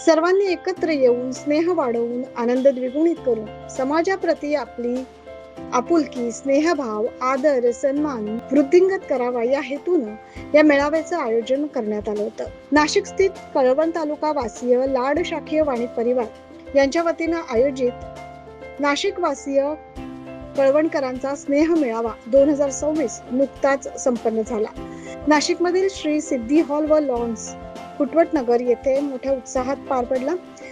सर्वांनी एकत्र येऊन स्नेह वाढवून आनंद द्विगुणित करून समाजाप्रती आपली आपुलकी, स्नेहभाव, आदर, सन्मान वृद्धिंगत करावा या हेतूनं या मेळाव्याचं आयोजन करण्यात आलं होतं. नाशिक स्थित कळवण तालुका वासीय लाड शाखीय वाणी परिवार यांच्या वतीनं आयोजित नाशिक वासीय कळवणकरांचा स्नेह मेळावा 2026 नुकताच संपन्न झाला. नाशिकमधील श्री सिद्धी हॉल व लॉन्स कुटवट नगर येथे मोठ्या उत्साहात पार पडला.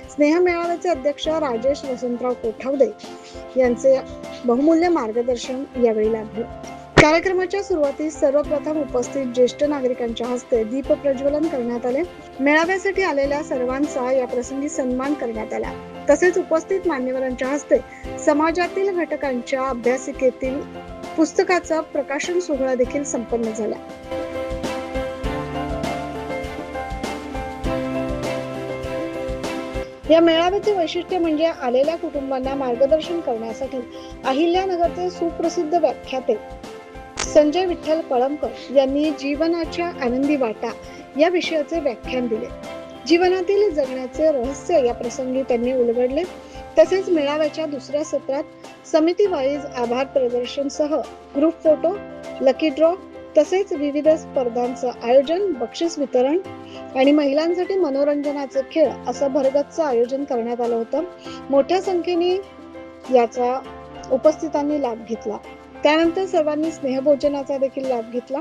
स्नेह मेळाव्याचे अध्यक्ष राजेश वसंतराव कोठावदे यांचे बहुमूल्य मार्गदर्शन यावेळी लाभले. कार्यक्रमाच्या सुरुवातीस सर्वप्रथम उपस्थित ज्येष्ठ नागरिकांच्या हस्ते दीप प्रज्वलन करण्यात आले. मेळाव्यासाठी आलेल्या सर्वांचा या प्रसंगी सन्मान करण्यात आला. तसेच उपस्थित मान्यवरांच्या हस्ते समाजातील घटकांच्या अभ्यासिकेतील पुस्तकाचा प्रकाशन सोहळा देखील संपन्न झाला. या मेळाव्याचे वैशिष्ट्य म्हणजे आलेल्या कुटुंबांना मार्गदर्शन करण्यासाठी अहिल्यानगरचे सुप्रसिद्ध व्याख्याते संजय विठ्ठल कळमकर यांनी जीवनाच्या आनंदी वाटा या विषयाचे व्याख्यान दिले. जीवनातील जगण्याचे रहस्य या प्रसंगी त्यांनी उलगडले. तसेच मेळाव्याच्या दुसऱ्या सत्रात समिती वाईज आभार प्रदर्शन सह ग्रुप फोटो, लकी ड्रॉ तसेच विविध स्पर्धांचं आयोजन, बक्षीस वितरण आणि महिलांसाठी मनोरंजनाचे खेळ असं भरगच्च आयोजन करण्यात आलं होतं. मोठ्या संख्येने याचा उपस्थितांनी लाभ घेतला. त्यानंतर सर्वांनी स्नेहभोजनाचा देखील लाभ घेतला.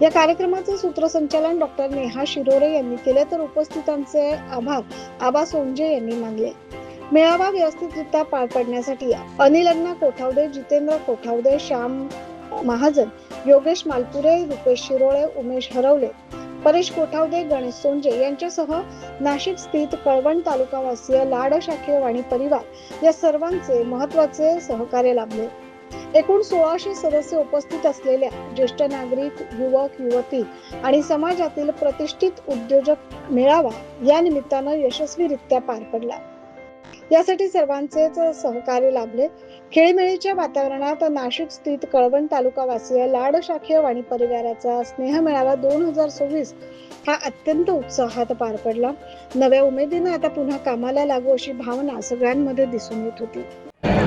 या कार्यक्रमाचे सूत्रसंचालन डॉक्टर नेहा शिरोरे यांनी केले तर उपस्थितांचे आभार आबा सोंजे यांनी मानले. मेळावा व्यवस्थितरित्या पार पडण्यासाठी अनिल अण्णा कोठावदे, जितेंद्र कोठावदे, श्याम महाजन, योगेश मालपुरे, रुपेश शिरोळे, उमेश हरवले, परेश कोठावदे, गणेश सोंजे यांच्यासह नाशिक स्थित कळवण तालुका वासीय लाड शाखीय वाणी परिवार या सर्वांचे महत्वाचे सहकार्य लाभले. एकूण 1600 सदस्य उपस्थित असलेल्या ज्येष्ठ नागरिक, युवक, युवती आणि समाजातील प्रतिष्ठित उद्योजक मेळावा या निमित्तानं यशस्वीरित्या पार पडला. यासाठी सर्वांचेच सहकार्य लाभले. खेळीमेळीच्या वातावरणात नाशिक स्थित कळवण तालुका वासीय लाड शाखीय वाणी परिवाराचा स्नेह मेळावा 2026 हा अत्यंत उत्साहात पार पडला. नव्या उमेदीनं आता पुन्हा कामाला लागू अशी भावना सगळ्यांमध्ये दिसून येत होती.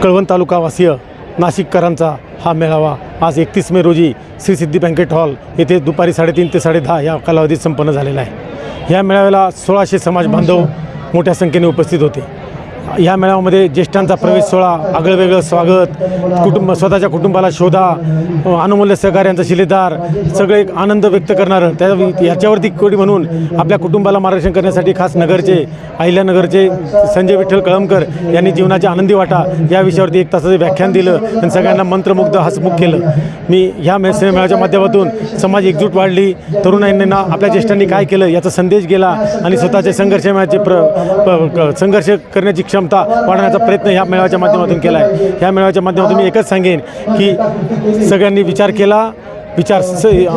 कळवण तालुका वासीय नाशिककरांचा हा मेळावा आज 31 मे रोजी श्री सिद्धी बँकेट हॉल येथे दुपारी 3:30 ते 10:30 या कालावधीत संपन्न झालेला आहे. या मेळाव्याला 1600 समाज बांधव मोठ्या संख्येने उपस्थित होते. या मेळाव्यामध्ये ज्येष्ठांचा प्रवेश सोहळा, आगळंवेगळं स्वागत, स्वतःच्या कुटुंबाला शोधा, अनुमूल्य सहकार्यांचा शिलेदार, सगळे एक आनंद व्यक्त करणारं याच्यावरती कोडी म्हणून आपल्या कुटुंबाला मार्गदर्शन करण्यासाठी खास नगरचे अहिल्यानगरचे संजय विठ्ठल कळमकर यांनी जीवनाची आनंदी वाटा या विषयावरती 1 तासाचं व्याख्यान दिलं आणि सगळ्यांना मंत्रमुग्ध हसमुख केलं. मी ह्या मेळाव्याच्या माध्यमातून समाज एकजूट वाढली, तरुणांना आपल्या ज्येष्ठांनी काय केलं याचा संदेश गेला आणि स्वतःचे संघर्ष करण्याची क्षमता वाढवण्याचा प्रयत्न ह्या मेळाव्याच्या माध्यमातून केला आहे. ह्या मेळाव्याच्या माध्यमातून मी एकच सांगेन की सगळ्यांनी विचार केला,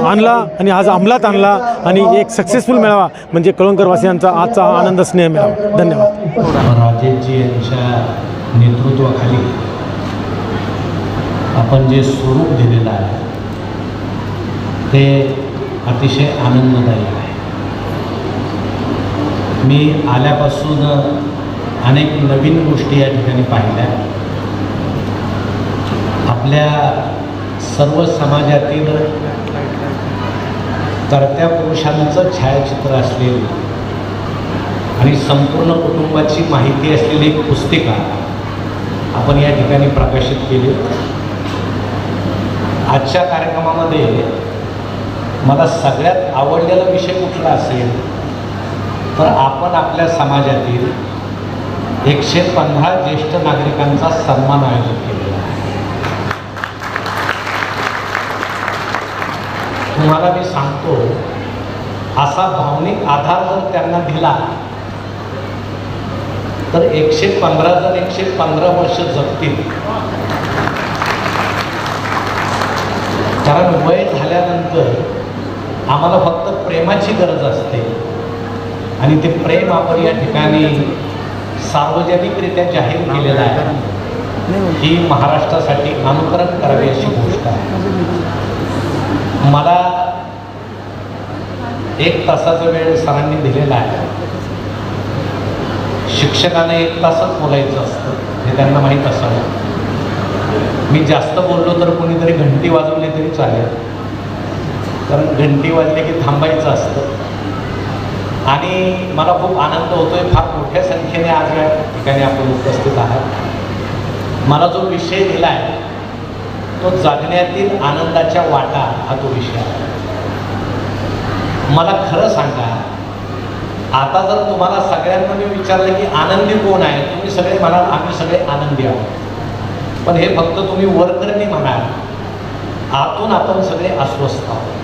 आणला आणि आज अंमलात आणला आणि एक सक्सेसफुल मेळावा म्हणजे कळवणकरवासियांचा आजचा आनंद स्नेह मेळावा. धन्यवाद. राजेशजी यांच्या नेतृत्वाखाली आपण जे स्वरूप दिलेलं आहे ते अतिशय आनंददायी आहे. मी आल्यापासून अनेक नवीन गोष्टी या ठिकाणी पाहिल्या. आपल्या सर्व समाजातील कर्त्या पुरुषांचं छायाचित्र असलेली आणि संपूर्ण कुटुंबाची माहिती असलेली एक पुस्तिका आपण या ठिकाणी प्रकाशित केली. आजच्या कार्यक्रमामध्ये मला सगळ्यात आवडलेला विषय कुठला असेल तर आपण आपल्या समाजातील 115 ज्येष्ठ नागरिकांचा सन्मान आयोजित केलेला आहे. तुम्हाला मी सांगतो, असा भावनिक आधार जर त्यांना दिला तर 115 जण 115 वर्ष जगतील. कारण वय झाल्यानंतर आम्हाला फक्त प्रेमाची गरज असते आणि ते प्रेम आपण या ठिकाणी सार्वजनिकरित्या जाहीर केलेलं आहे. ही महाराष्ट्रासाठी अनुकरण करावी अशी गोष्ट आहे. मला 1 तासाचा वेळ सरांनी दिलेला आहे. शिक्षकांना 1 तासच बोलायचं असतं हे त्यांना माहीत असावं. मी जास्त बोललो तर कोणीतरी घंटी वाजवली तरी चालेल, कारण घंटी वाजली की थांबायचं असतं. आणि मला खूप आनंद होतोय, फार मोठ्या संख्येने आज या ठिकाणी आपण उपस्थित आहात. मला जो विषय दिला आहे तो जगण्यातील आनंदाच्या वाटा हा तो विषय आहे. मला खरं सांगा, आता जर तुम्हाला सगळ्यांना मी विचारलं की आनंदी कोण आहे, तुम्ही सगळे म्हणाल आम्ही सगळे आनंदी आहोत. पण हे फक्त तुम्ही वरकरणी म्हणाल, आतून आपण सगळे अस्वस्थ आहोत.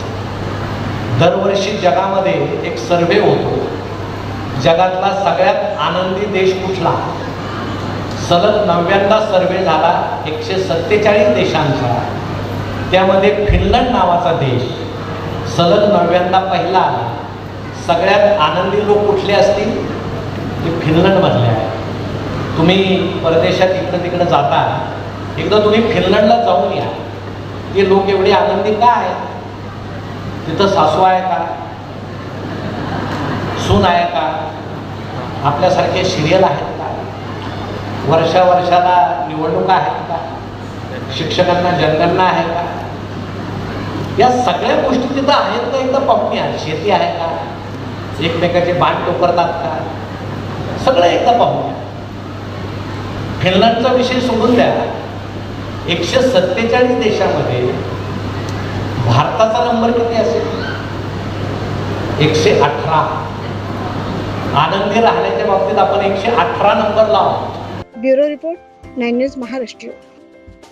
दरवर्षी जगामध्ये एक सर्वे होतो, जगातला सगळ्यात आनंदी देश कुठला. सलग 9व्या सर्वे झाला 147 देशांचा. त्यामध्ये फिनलंड नावाचा देश सलग 9व्यांदा पहिला आला. सगळ्यात आनंदी लोक कुठले असतील ते फिनलंडमधले आहे. तुम्ही परदेशात इकडं तिकडं जाता, एकदा तुम्ही फिनलंडला जाऊन या. ते लोक एवढे आनंदी का आहेत? तिथं सासू आहे का, सून आहे का, आपल्यासारखे सिरियल आहेत का, वर्षाला निवडणुका आहेत का, शिक्षकांना जनगणना आहे का, या सगळ्या गोष्टी तिथं आहेत का? एकदा पाहून या. शेती आहे का, एकमेकाचे बाण टोकरतात का, सगळं एकदा पाहून या. फिनलंडचा विषय सोडून द्या, 147 देशामध्ये भारताचा नंबर किती असेल? 118. आनंदी राहण्याच्या बाबतीत आपण 118 नंबर लावतो. Bureau report 9 news Maharashtra.